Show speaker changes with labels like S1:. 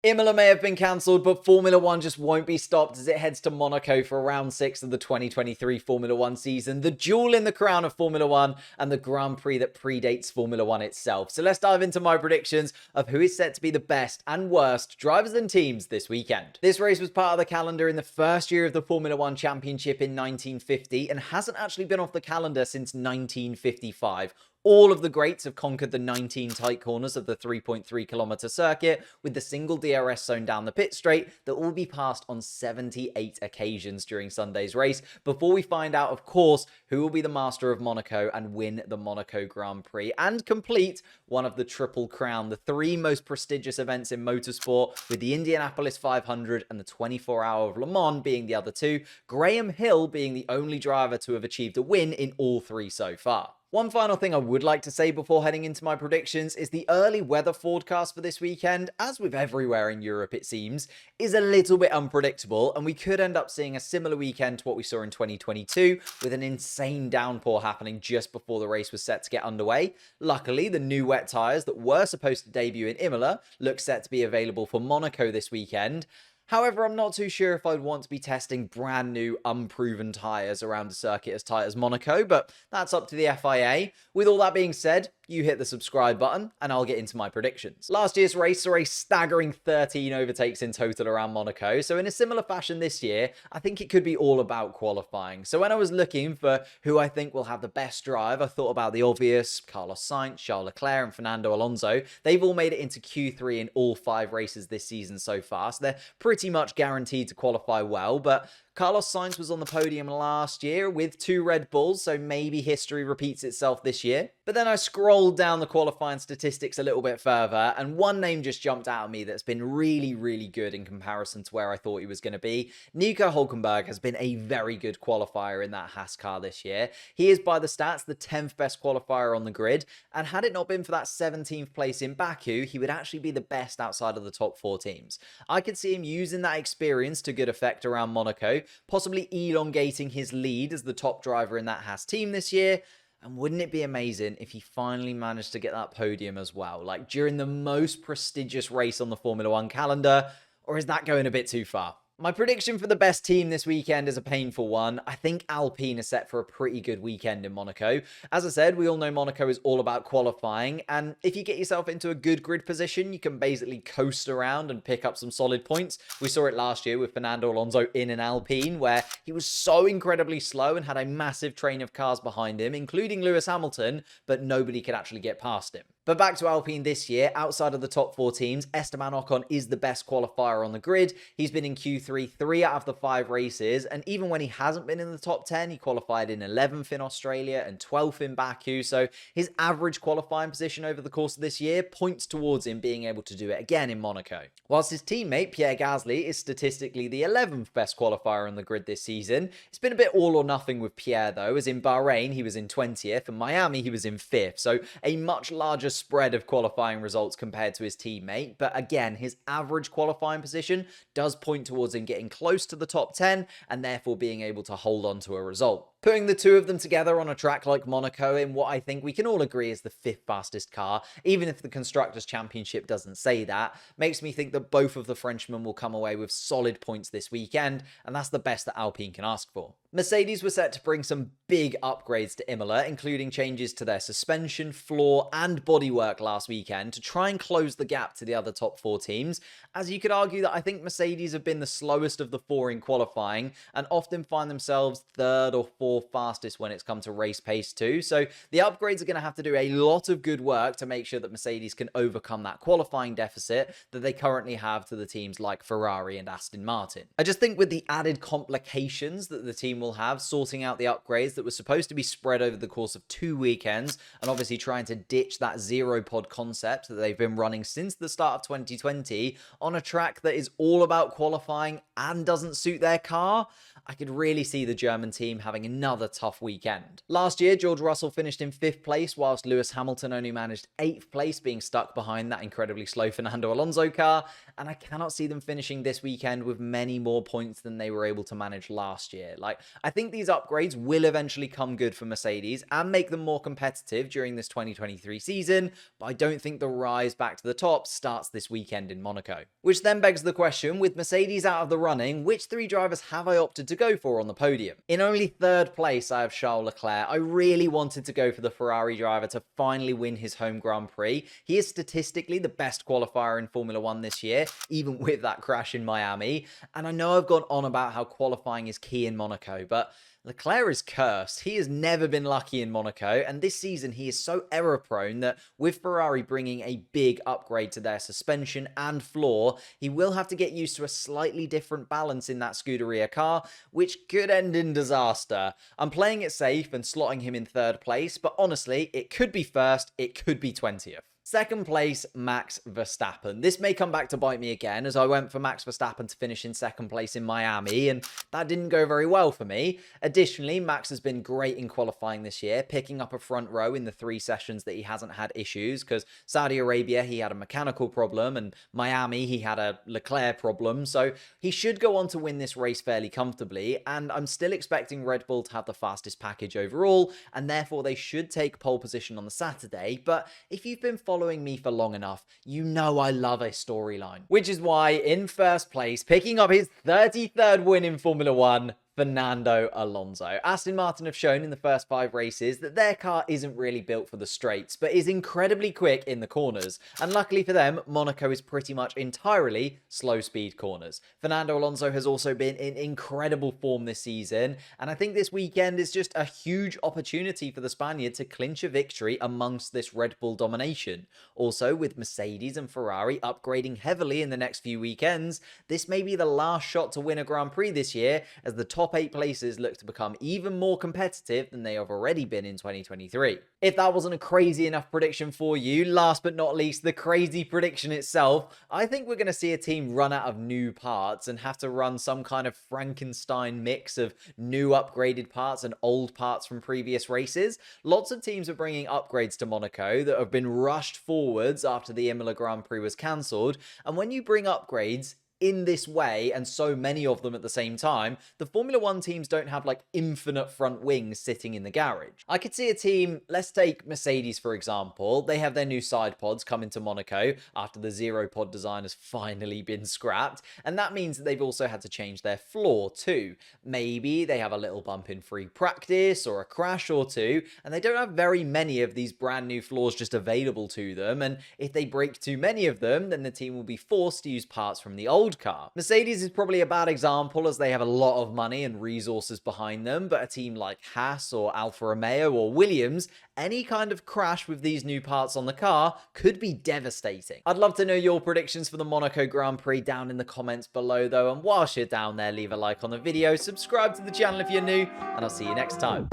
S1: Imola may have been cancelled, but Formula One just won't be stopped as it heads to Monaco for round 6 of the 2023 Formula One season, the jewel in the crown of Formula One and the Grand Prix that predates Formula One itself. So let's dive into my predictions of who is set to be the best and worst drivers and teams this weekend. This race was part of the calendar in the first year of the Formula One Championship in 1950 and hasn't actually been off the calendar since 1955. All of the greats have conquered the 19 tight corners of the 3.3-kilometer circuit with the single DRS zone down the pit straight that will be passed on 78 occasions during Sunday's race before we find out, of course, who will be the master of Monaco and win the Monaco Grand Prix and complete one of the Triple Crown, the 3 most prestigious events in motorsport, with the Indianapolis 500 and the 24-hour of Le Mans being the other 2, Graham Hill being the only driver to have achieved a win in all 3 so far. One final thing I would like to say before heading into my predictions is the early weather forecast for this weekend, as with everywhere in Europe it seems, is a little bit unpredictable, and we could end up seeing a similar weekend to what we saw in 2022 with an insane downpour happening just before the race was set to get underway. Luckily, the new wet tyres that were supposed to debut in Imola look set to be available for Monaco this weekend. However, I'm not too sure if I'd want to be testing brand new, unproven tyres around a circuit as tight as Monaco, but that's up to the FIA. With all that being said, you hit the subscribe button and I'll get into my predictions. Last year's race saw a staggering 13 overtakes in total around Monaco, so in a similar fashion this year, I think it could be all about qualifying. So when I was looking for who I think will have the best drive, I thought about the obvious: Carlos Sainz, Charles Leclerc and Fernando Alonso. They've all made it into Q3 in all 5 races this season so far, so they're pretty much guaranteed to qualify well, but Carlos Sainz was on the podium last year with 2 Red Bulls, so maybe history repeats itself this year. But then I scrolled down the qualifying statistics a little bit further, and one name just jumped out at me that's been really, really good in comparison to where I thought he was going to be. Nico Hülkenberg has been a very good qualifier in that Haas car this year. He is, by the stats, the 10th best qualifier on the grid, and had it not been for that 17th place in Baku, he would actually be the best outside of the top 4 teams. I could see him using that experience to good effect around Monaco, possibly elongating his lead as the top driver in that Haas team this year. And wouldn't it be amazing if he finally managed to get that podium as well, like during the most prestigious race on the Formula One calendar? Or is that going a bit too far? My prediction for the best team this weekend is a painful one. I think Alpine is set for a pretty good weekend in Monaco. As I said, we all know Monaco is all about qualifying, and if you get yourself into a good grid position, you can basically coast around and pick up some solid points. We saw it last year with Fernando Alonso in an Alpine, where he was so incredibly slow and had a massive train of cars behind him, including Lewis Hamilton, but nobody could actually get past him. But back to Alpine this year, outside of the top 4 teams, Esteban Ocon is the best qualifier on the grid. He's been in Q3 3 out of the 5 races, and even when he hasn't been in the top 10, he qualified in 11th in Australia and 12th in Baku, so his average qualifying position over the course of this year points towards him being able to do it again in Monaco. Whilst his teammate, Pierre Gasly, is statistically the 11th best qualifier on the grid this season. It's been a bit all or nothing with Pierre though, as in Bahrain he was in 20th, and Miami he was in 5th, so a much larger spread of qualifying results compared to his teammate, but again, his average qualifying position does point towards him getting close to the top 10 and therefore being able to hold on to a result. Putting the 2 of them together on a track like Monaco in what I think we can all agree is the 5th fastest car, even if the Constructors' Championship doesn't say that, makes me think that both of the Frenchmen will come away with solid points this weekend, and that's the best that Alpine can ask for. Mercedes were set to bring some big upgrades to Imola, including changes to their suspension, floor, and bodywork last weekend to try and close the gap to the other top 4 teams, as you could argue that I think Mercedes have been the slowest of the 4 in qualifying and often find themselves 3rd or 4th fastest when it's come to race pace too. So the upgrades are going to have to do a lot of good work to make sure that Mercedes can overcome that qualifying deficit that they currently have to the teams like Ferrari and Aston Martin. I just think with the added complications that the team will have sorting out the upgrades that were supposed to be spread over the course of 2 weekends, and obviously trying to ditch that 0 pod concept that they've been running since the start of 2020 on a track that is all about qualifying and doesn't suit their car, I could really see the German team having another tough weekend. Last year, George Russell finished in 5th place, whilst Lewis Hamilton only managed 8th place, being stuck behind that incredibly slow Fernando Alonso car, and I cannot see them finishing this weekend with many more points than they were able to manage last year. I think these upgrades will eventually come good for Mercedes and make them more competitive during this 2023 season, but I don't think the rise back to the top starts this weekend in Monaco. Which then begs the question, with Mercedes out of the running, which 3 drivers have I opted to go for on the podium? In only 3rd place, I have Charles Leclerc. I really wanted to go for the Ferrari driver to finally win his home Grand Prix. He is statistically the best qualifier in Formula 1 this year, even with that crash in Miami. And I know I've gone on about how qualifying is key in Monaco, but Leclerc is cursed. He has never been lucky in Monaco, and this season he is so error-prone that with Ferrari bringing a big upgrade to their suspension and floor, he will have to get used to a slightly different balance in that Scuderia car, which could end in disaster. I'm playing it safe and slotting him in 3rd place, but honestly, it could be 1st, it could be 20th. 2nd place, Max Verstappen. This may come back to bite me again, as I went for Max Verstappen to finish in 2nd place in Miami, and that didn't go very well for me. Additionally, Max has been great in qualifying this year, picking up a front row in the 3 sessions that he hasn't had issues, because Saudi Arabia, he had a mechanical problem, and Miami, he had a Leclerc problem, so he should go on to win this race fairly comfortably, and I'm still expecting Red Bull to have the fastest package overall, and therefore they should take pole position on the Saturday. But if you've been following me for long enough, you know I love a storyline. Which is why, in 1st place, picking up his 33rd win in Formula 1, Fernando Alonso. Aston Martin have shown in the first 5 races that their car isn't really built for the straights, but is incredibly quick in the corners. And luckily for them, Monaco is pretty much entirely slow speed corners. Fernando Alonso has also been in incredible form this season, and I think this weekend is just a huge opportunity for the Spaniard to clinch a victory amongst this Red Bull domination. Also, with Mercedes and Ferrari upgrading heavily in the next few weekends, this may be the last shot to win a Grand Prix this year, as the top 8 places look to become even more competitive than they have already been in 2023. If that wasn't a crazy enough prediction for you, last but not least, the crazy prediction itself, I think we're going to see a team run out of new parts and have to run some kind of Frankenstein mix of new upgraded parts and old parts from previous races. Lots of teams are bringing upgrades to Monaco that have been rushed forwards after the Imola Grand Prix was cancelled, and when you bring upgrades in this way, and so many of them at the same time, the Formula 1 teams don't have like infinite front wings sitting in the garage. I could see a team, let's take Mercedes for example, they have their new side pods coming to Monaco after the zero pod design has finally been scrapped, and that means that they've also had to change their floor too. Maybe they have a little bump in free practice or a crash or two, and they don't have very many of these brand new floors just available to them, and if they break too many of them, then the team will be forced to use parts from the old car. Mercedes is probably a bad example as they have a lot of money and resources behind them, but a team like Haas or Alfa Romeo or Williams, any kind of crash with these new parts on the car could be devastating. I'd love to know your predictions for the Monaco Grand Prix down in the comments below though, and whilst you're down there, leave a like on the video, subscribe to the channel if you're new, and I'll see you next time.